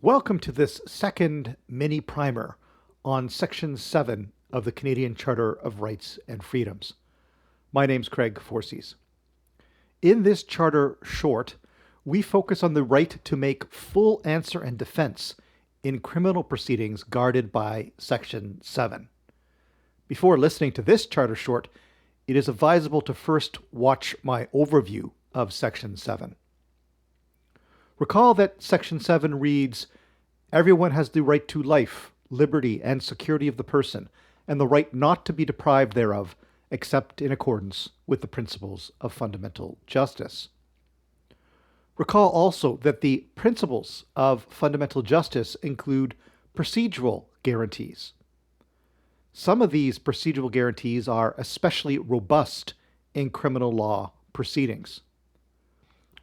Welcome to this second mini primer on Section 7 of the Canadian Charter of Rights and Freedoms. My name's Craig Forces. In this charter short, we focus on the right to make full answer and defense in criminal proceedings guarded by Section 7. Before listening to this charter short, it is advisable to first watch my overview of Section 7. Recall that Section 7 reads, "Everyone has the right to life, liberty, and security of the person, and the right not to be deprived thereof, except in accordance with the principles of fundamental justice." Recall also that the principles of fundamental justice include procedural guarantees. Some of these procedural guarantees are especially robust in criminal law proceedings.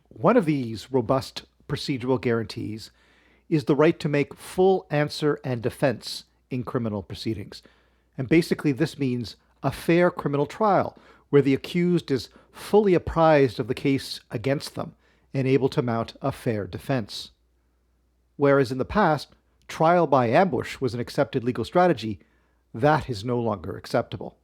One of these robust procedural guarantees is the right to make full answer and defense in criminal proceedings. And basically this means a fair criminal trial where the accused is fully apprised of the case against them and able to mount a fair defense. Whereas in the past, trial by ambush was an accepted legal strategy, that is no longer acceptable.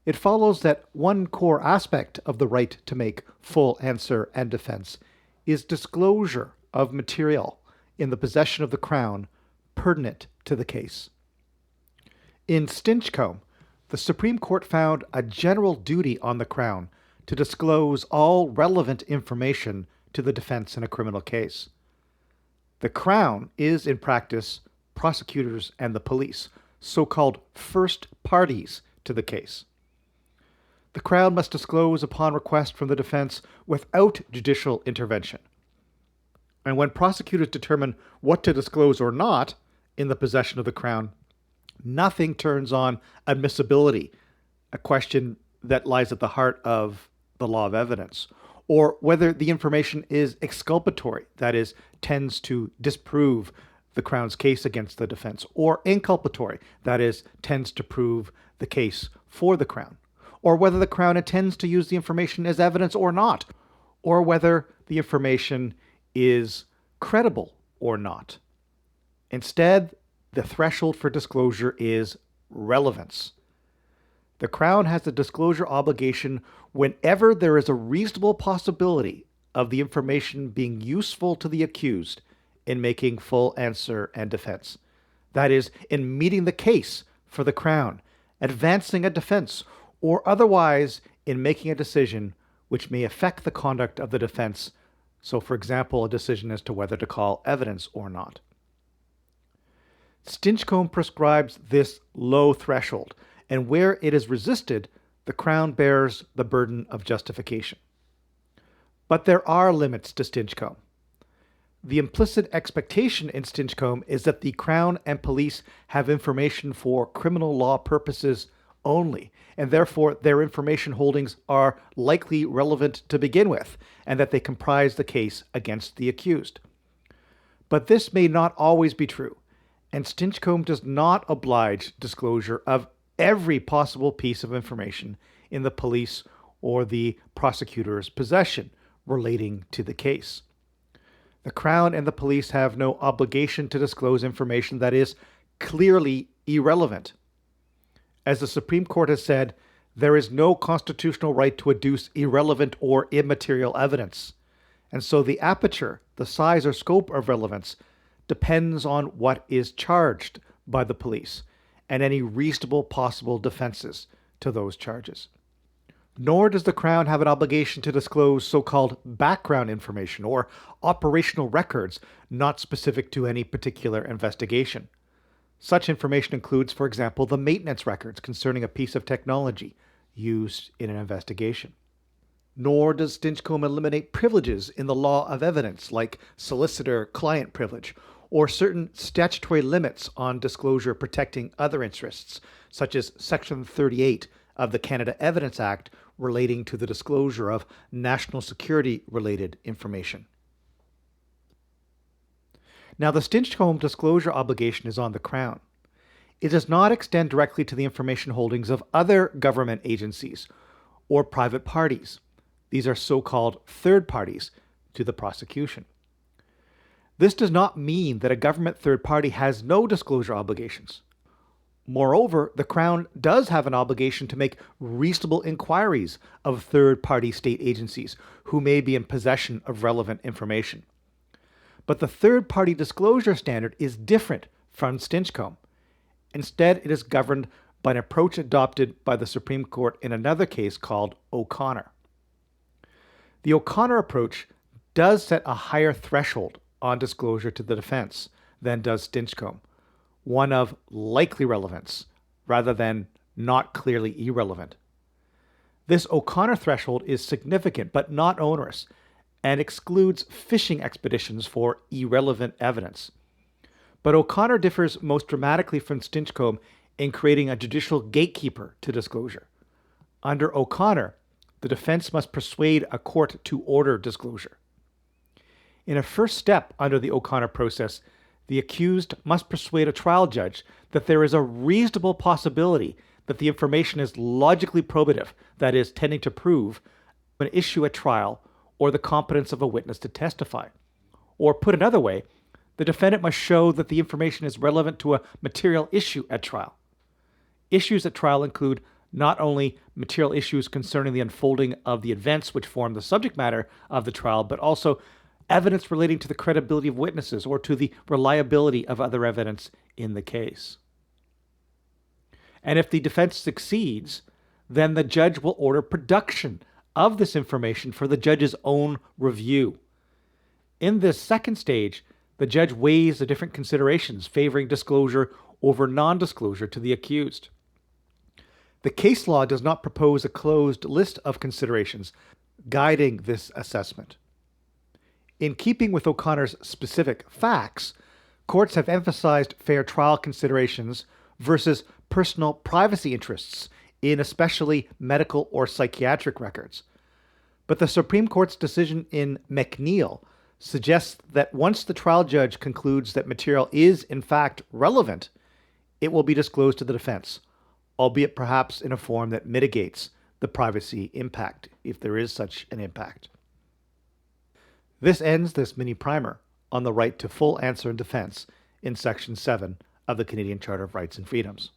It follows that one core aspect of the right to make full answer and defense is disclosure of material in the possession of the Crown pertinent to the case. In Stinchcombe, the Supreme Court found a general duty on the Crown to disclose all relevant information to the defense in a criminal case. The Crown is, in practice, prosecutors and the police, so-called first parties to the case. The Crown must disclose upon request from the defense without judicial intervention. And when prosecutors determine what to disclose or not in the possession of the Crown, nothing turns on admissibility, a question that lies at the heart of the law of evidence, or whether the information is exculpatory, that is, tends to disprove the Crown's case against the defense, or inculpatory, that is, tends to prove the case for the Crown, or whether the Crown intends to use the information as evidence or not, or whether the information is credible or not. Instead, the threshold for disclosure is relevance. The Crown has a disclosure obligation whenever there is a reasonable possibility of the information being useful to the accused in making full answer and defense. That is, in meeting the case for the Crown, advancing a defense, or otherwise in making a decision which may affect the conduct of the defense. So, for example, a decision as to whether to call evidence or not. Stinchcombe prescribes this low threshold, and where it is resisted, the Crown bears the burden of justification. But there are limits to Stinchcombe. The implicit expectation in Stinchcombe is that the Crown and police have information for criminal law purposes only, and therefore their information holdings are likely relevant to begin with, and that they comprise the case against the accused. But this may not always be true, and Stinchcombe does not oblige disclosure of every possible piece of information in the police or the prosecutor's possession relating to the case. The Crown and the police have no obligation to disclose information that is clearly irrelevant. As the Supreme Court has said, there is no constitutional right to adduce irrelevant or immaterial evidence. And so the aperture, the size or scope of relevance, depends on what is charged by the police and any reasonable possible defenses to those charges. Nor does the Crown have an obligation to disclose so-called background information or operational records not specific to any particular investigation. Such information includes, for example, the maintenance records concerning a piece of technology used in an investigation. Nor does Stinchcombe eliminate privileges in the law of evidence like solicitor-client privilege, or certain statutory limits on disclosure protecting other interests, such as Section 38 of the Canada Evidence Act relating to the disclosure of national security-related information. Now, the Stinchcombe disclosure obligation is on the Crown. It does not extend directly to the information holdings of other government agencies or private parties. These are so-called third parties to the prosecution. This does not mean that a government third party has no disclosure obligations. Moreover, the Crown does have an obligation to make reasonable inquiries of third-party state agencies who may be in possession of relevant information. But the third-party disclosure standard is different from Stinchcombe. Instead, it is governed by an approach adopted by the Supreme Court in another case called O'Connor. The O'Connor approach does set a higher threshold on disclosure to the defense than does Stinchcombe, one of likely relevance rather than not clearly irrelevant. This O'Connor threshold is significant but not onerous and excludes fishing expeditions for irrelevant evidence. But O'Connor differs most dramatically from Stinchcombe in creating a judicial gatekeeper to disclosure. Under O'Connor, the defense must persuade a court to order disclosure. In a first step under the O'Connor process, the accused must persuade a trial judge that there is a reasonable possibility that the information is logically probative, that is, tending to prove an issue at trial or the competence of a witness to testify. Or put another way, the defendant must show that the information is relevant to a material issue at trial. Issues at trial include not only material issues concerning the unfolding of the events which form the subject matter of the trial, but also evidence relating to the credibility of witnesses or to the reliability of other evidence in the case. And if the defense succeeds, then the judge will order production of this information for the judge's own review. In this second stage, the judge weighs the different considerations favoring disclosure over non-disclosure to the accused. The case law does not propose a closed list of considerations guiding this assessment. In keeping with O'Connor's specific facts, courts have emphasized fair trial considerations versus personal privacy interests in especially medical or psychiatric records. But the Supreme Court's decision in McNeil suggests that once the trial judge concludes that material is in fact relevant, it will be disclosed to the defense, albeit perhaps in a form that mitigates the privacy impact, if there is such an impact. This ends this mini primer on the right to full answer and defense in Section 7 of the Canadian Charter of Rights and Freedoms.